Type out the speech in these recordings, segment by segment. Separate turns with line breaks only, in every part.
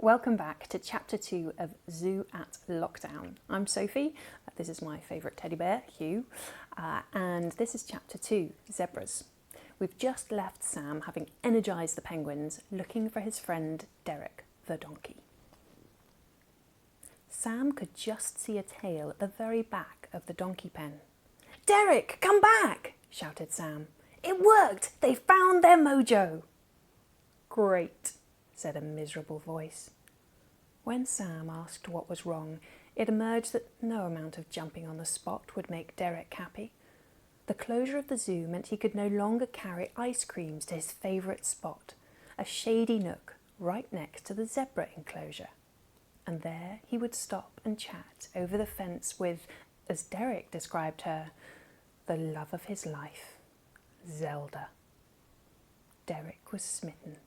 Welcome back to Chapter 2 of Zoo at Lockdown. I'm Sophie, this is my favourite teddy bear, Hugh, and this is Chapter 2, Zebras. We've just left Sam having energised the penguins, looking for his friend Derek the donkey. Sam could just see a tail at the very back of the donkey pen. "Derek, come back!" shouted Sam. "It worked! They found their mojo!" "Great," said a miserable voice. When Sam asked what was wrong, it emerged that no amount of jumping on the spot would make Derek happy. The closure of the zoo meant he could no longer carry ice creams to his favourite spot, a shady nook right next to the zebra enclosure. And there he would stop and chat over the fence with, as Derek described her, the love of his life, Zelda. Derek was smitten,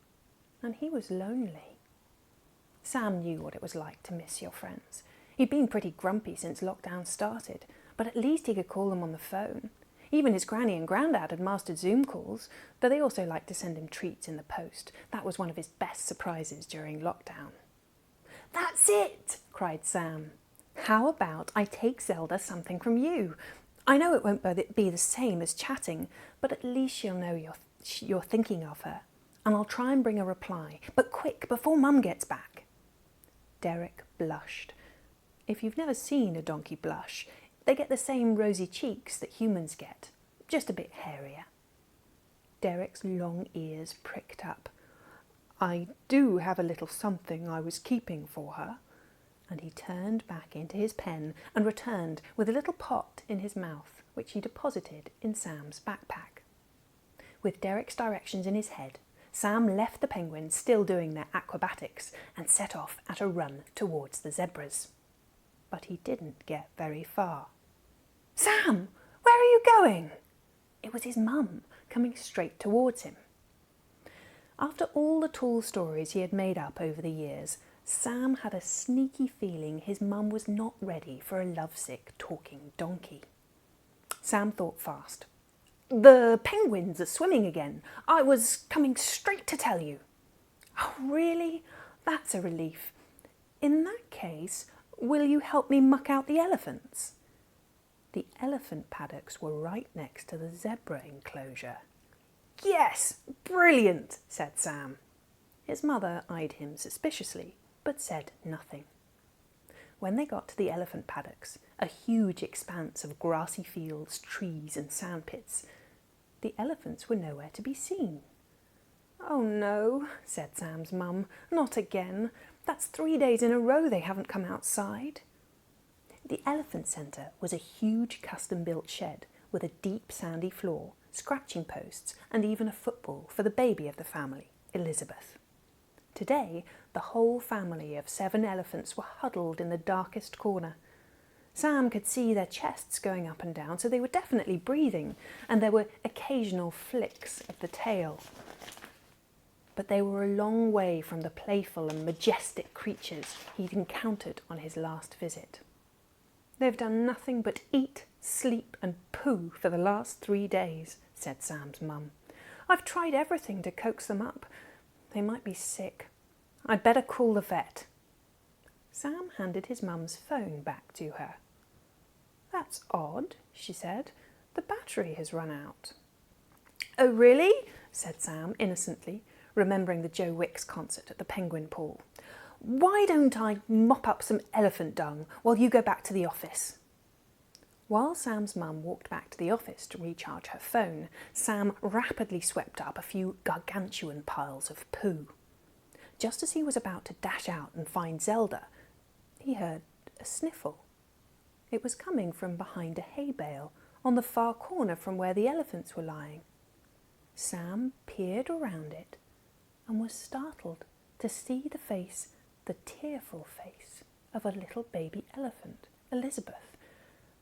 and he was lonely. Sam knew what it was like to miss your friends. He'd been pretty grumpy since lockdown started, but at least he could call them on the phone. Even his granny and grandad had mastered Zoom calls, though they also liked to send him treats in the post. That was one of his best surprises during lockdown. "That's it!" cried Sam. "How about I take Zelda something from you? I know it won't be the same as chatting, but at least she'll know you're thinking of her. And I'll try and bring a reply, but quick, before Mum gets back." Derek blushed. If you've never seen a donkey blush, they get the same rosy cheeks that humans get, just a bit hairier. Derek's long ears pricked up. "I do have a little something I was keeping for her." And he turned back into his pen and returned with a little pot in his mouth, which he deposited in Sam's backpack. With Derek's directions in his head, Sam left the penguins still doing their acrobatics and set off at a run towards the zebras. But he didn't get very far. "Sam, where are you going?" It was his mum, coming straight towards him. After all the tall stories he had made up over the years, Sam had a sneaky feeling his mum was not ready for a lovesick talking donkey. Sam thought fast. "The penguins are swimming again. I was coming straight to tell you." "Oh, really? That's a relief. In that case, will you help me muck out the elephants?" The elephant paddocks were right next to the zebra enclosure. "Yes, brilliant," said Sam. His mother eyed him suspiciously, but said nothing. When they got to the elephant paddocks, a huge expanse of grassy fields, trees and sandpits, the elephants were nowhere to be seen. "Oh no," said Sam's mum, "not again. That's 3 days in a row they haven't come outside." The elephant centre was a huge custom-built shed with a deep sandy floor, scratching posts and even a football for the baby of the family, Elizabeth. Today, the whole family of 7 elephants were huddled in the darkest corner. Sam could see their chests going up and down, so they were definitely breathing, and there were occasional flicks of the tail. But they were a long way from the playful and majestic creatures he'd encountered on his last visit. "They've done nothing but eat, sleep and poo for the last 3 days, said Sam's mum. "I've tried everything to coax them up. They might be sick. I'd better call the vet." Sam handed his mum's phone back to her. "That's odd," she said. "The battery has run out." "Oh, really?" said Sam innocently, remembering the Joe Wicks concert at the Penguin Pool. "Why don't I mop up some elephant dung while you go back to the office?" While Sam's mum walked back to the office to recharge her phone, Sam rapidly swept up a few gargantuan piles of poo. Just as he was about to dash out and find Zelda, he heard a sniffle. It was coming from behind a hay bale on the far corner from where the elephants were lying. Sam peered around it and was startled to see the tearful face of a little baby elephant, Elizabeth.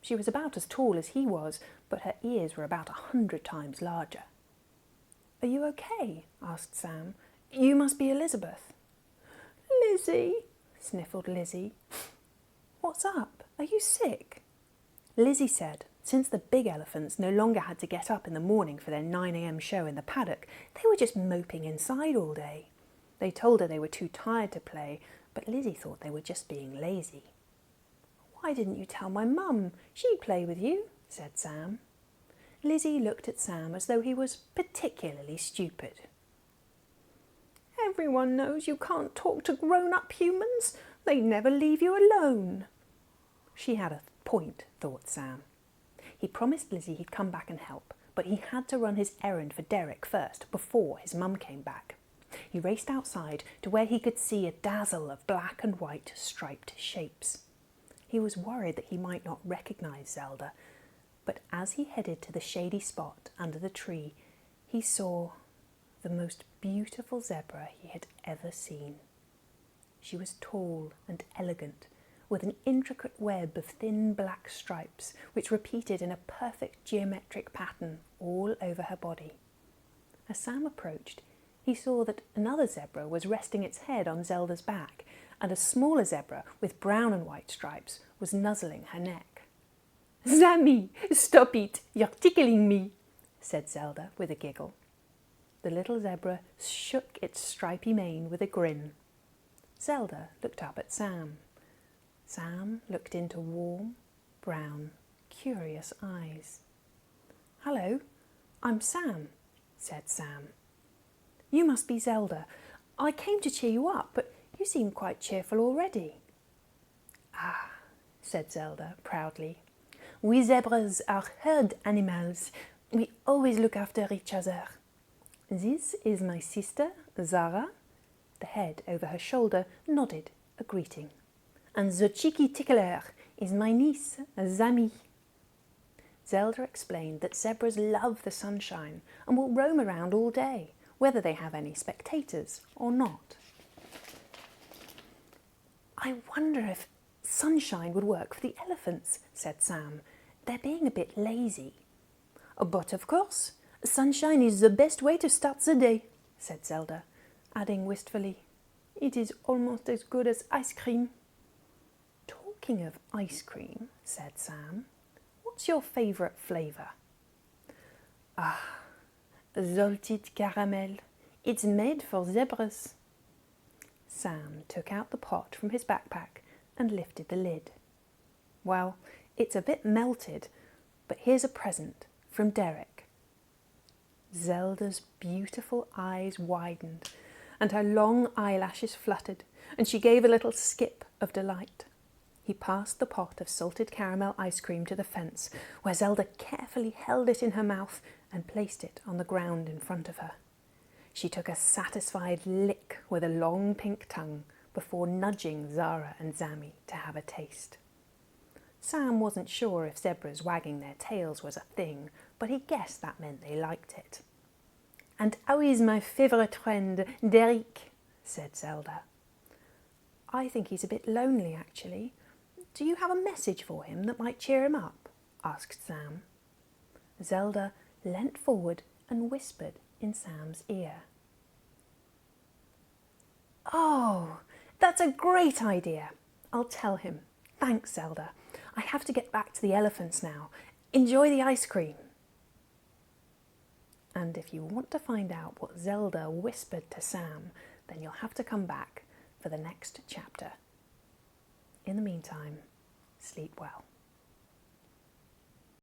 She was about as tall as he was, but her ears were about 100 times larger. "Are you okay?" asked Sam. "You must be Elizabeth." "Lizzie," sniffled Lizzie. "What's up? Are you sick?" Lizzie said since the big elephants no longer had to get up in the morning for their 9 a.m. show in the paddock, they were just moping inside all day. They told her they were too tired to play, but Lizzie thought they were just being lazy. "Why didn't you tell my mum? She'd play with you," said Sam. Lizzie looked at Sam as though he was particularly stupid. "Everyone knows you can't talk to grown-up humans. They never leave you alone." She had a point, thought Sam. He promised Lizzie he'd come back and help, but he had to run his errand for Derek first, before his mum came back. He raced outside to where he could see a dazzle of black and white striped shapes. He was worried that he might not recognise Zelda, but as he headed to the shady spot under the tree, he saw the most beautiful zebra he had ever seen. She was tall and elegant, with an intricate web of thin black stripes which repeated in a perfect geometric pattern all over her body. As Sam approached, he saw that another zebra was resting its head on Zelda's back, and a smaller zebra with brown and white stripes was nuzzling her neck. "Sammy, stop it, you're tickling me," said Zelda with a giggle. The little zebra shook its stripy mane with a grin. Zelda looked up at Sam. Sam looked into warm, brown, curious eyes. "Hello, I'm Sam," said Sam. "You must be Zelda. I came to cheer you up, but you seem quite cheerful already." "Ah," said Zelda proudly. "We zebras are herd animals. We always look after each other. This is my sister, Zara." The head over her shoulder nodded a greeting. "And the cheeky tickler is my niece, Zami." Zelda explained that zebras love the sunshine and will roam around all day, whether they have any spectators or not. "I wonder if sunshine would work for the elephants," said Sam. "They're being a bit lazy." "But of course, sunshine is the best way to start the day," said Zelda, adding wistfully, "It is almost as good as ice cream." "Talking of ice cream," said Sam, "what's your favourite flavour?" "Ah, salted caramel. It's made for zebras." Sam took out the pot from his backpack and lifted the lid. "Well, it's a bit melted, but here's a present from Derek." Zelda's beautiful eyes widened and her long eyelashes fluttered, and she gave a little skip of delight. He passed the pot of salted caramel ice cream to the fence, where Zelda carefully held it in her mouth and placed it on the ground in front of her. She took a satisfied lick with a long pink tongue before nudging Zara and Zami to have a taste. Sam wasn't sure if zebras wagging their tails was a thing, but he guessed that meant they liked it. "And how is my favourite friend, Derek?" said Zelda. "I think he's a bit lonely, actually. Do you have a message for him that might cheer him up?" asked Sam. Zelda leant forward and whispered in Sam's ear. "Oh, that's a great idea. I'll tell him. Thanks, Zelda. I have to get back to the elephants now. Enjoy the ice cream." And if you want to find out what Zelda whispered to Sam, then you'll have to come back for the next chapter. In the meantime, sleep well.